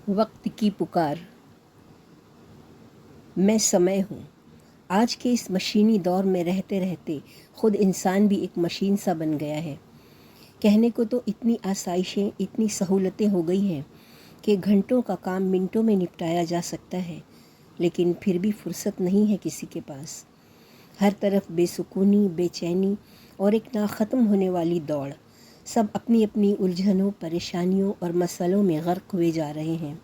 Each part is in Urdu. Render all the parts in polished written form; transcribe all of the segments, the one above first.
وقت کی پکار۔ میں سمے ہوں۔ آج کے اس مشینی دور میں رہتے رہتے خود انسان بھی ایک مشین سا بن گیا ہے۔ کہنے کو تو اتنی آسائشیں، اتنی سہولتیں ہو گئی ہیں کہ گھنٹوں کا کام منٹوں میں نپٹایا جا سکتا ہے، لیکن پھر بھی فرصت نہیں ہے کسی کے پاس۔ ہر طرف بے سکونی، بے چینی اور ایک ناختم ہونے والی دوڑ۔ سب اپنی اپنی الجھنوں، پریشانیوں اور مسئلوں میں غرق ہوئے جا رہے ہیں۔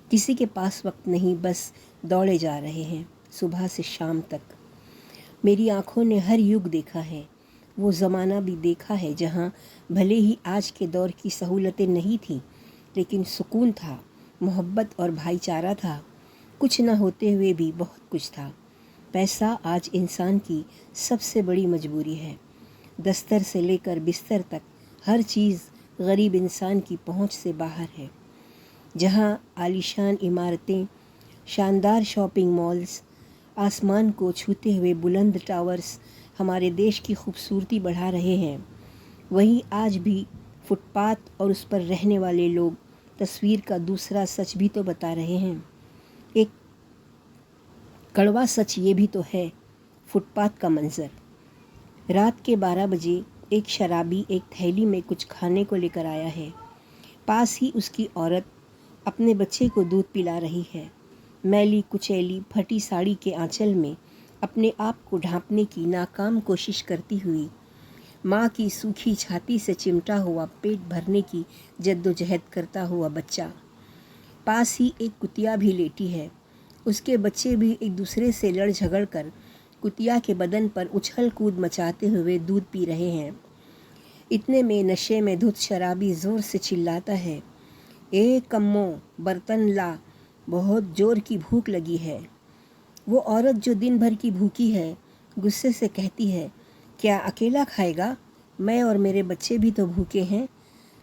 کسی کے پاس وقت نہیں، بس دوڑے جا رہے ہیں صبح سے شام تک۔ میری آنکھوں نے ہر یگ دیکھا ہے، وہ زمانہ بھی دیکھا ہے جہاں بھلے ہی آج کے دور کی سہولتیں نہیں تھیں، لیکن سکون تھا، محبت اور بھائی چارہ تھا۔ کچھ نہ ہوتے ہوئے بھی بہت کچھ تھا۔ پیسہ آج انسان کی سب سے بڑی مجبوری ہے۔ دستر سے لے کر بستر تک ہر چیز غریب انسان کی پہنچ سے باہر ہے۔ جہاں عالیشان عمارتیں، شاندار شاپنگ مالز، آسمان کو چھوتے ہوئے بلند ٹاورز ہمارے دیش کی خوبصورتی بڑھا رہے ہیں، وہیں آج بھی فٹ پاتھ اور اس پر رہنے والے لوگ تصویر کا دوسرا سچ بھی تو بتا رہے ہیں۔ ایک کڑوا سچ یہ بھی تو ہے، فٹ پاتھ کا منظر۔ رات کے 12 بجے ایک شرابی ایک تھیلی میں کچھ کھانے کو لے کر آیا ہے۔ پاس ہی اس کی عورت اپنے بچے کو دودھ پلا رہی ہے۔ میلی کچیلی پھٹی ساڑی کے آنچل میں اپنے آپ کو ڈھانپنے کی ناکام کوشش کرتی ہوئی، ماں کی سوکھی چھاتی سے چمٹا ہوا پیٹ بھرنے کی جدوجہد کرتا ہوا بچہ۔ پاس ہی ایک کتیا بھی لیٹی ہے۔ اس کے بچے بھی ایک دوسرے سے لڑ جھگڑ کر کتیا کے بدن پر اچھل کود مچاتے ہوئے دودھ پی رہے ہیں۔ اتنے میں نشے میں دھت شرابی زور سے چلاتا ہے، اے کمو برتن لا، بہت زور کی بھوک لگی ہے۔ وہ عورت جو دن بھر کی بھوکی ہے غصے سے کہتی ہے، کیا اکیلا کھائے گا؟ میں اور میرے بچے بھی تو بھوکے ہیں،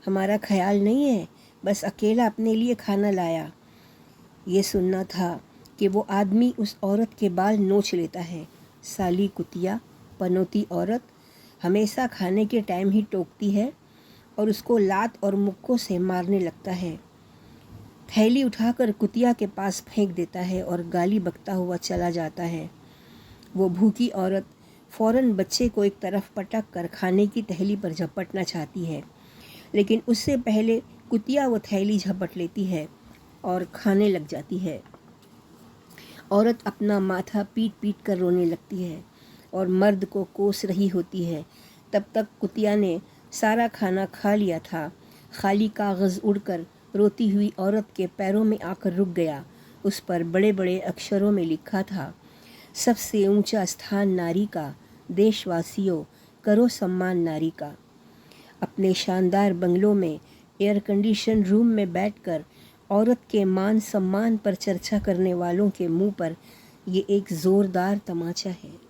ہمارا خیال نہیں ہے، بس اکیلا اپنے لیے کھانا لایا۔ یہ سننا تھا کہ وہ آدمی اس عورت کے بال نوچ لیتا ہے۔ سالی کتیا، پنوتی عورت، ہمیشہ کھانے کے ٹائم ہی ٹوکتی ہے اور اس کو لات اور مکوں سے مارنے لگتا ہے۔ تھیلی اٹھا کر کتیا کے پاس پھینک دیتا ہے اور گالی بکتا ہوا چلا جاتا ہے۔ وہ بھوکی عورت فوراً بچے کو ایک طرف پٹک کر کھانے کی تھیلی پر جھپٹنا چاہتی ہے، لیکن اس سے پہلے کتیا وہ تھیلی جھپٹ لیتی ہے اور کھانے لگ جاتی ہے۔ عورت اپنا ماتھا پیٹ پیٹ کر رونے لگتی ہے اور مرد کو کوس رہی ہوتی ہے۔ تب تک کتیا نے سارا کھانا کھا لیا تھا۔ خالی کاغذ اڑ کر روتی ہوئی عورت کے پیروں میں آ کر رک گیا۔ اس پر بڑے بڑے اکشروں میں لکھا تھا، سب سے اونچا استھان ناری کا، دیش واسیوں کرو سمان ناری کا۔ اپنے شاندار بنگلوں میں ایئر کنڈیشن روم میں بیٹھ کر عورت کے مان سمان پر چرچا کرنے والوں کے منہ پر یہ ایک زوردار تماچا ہے۔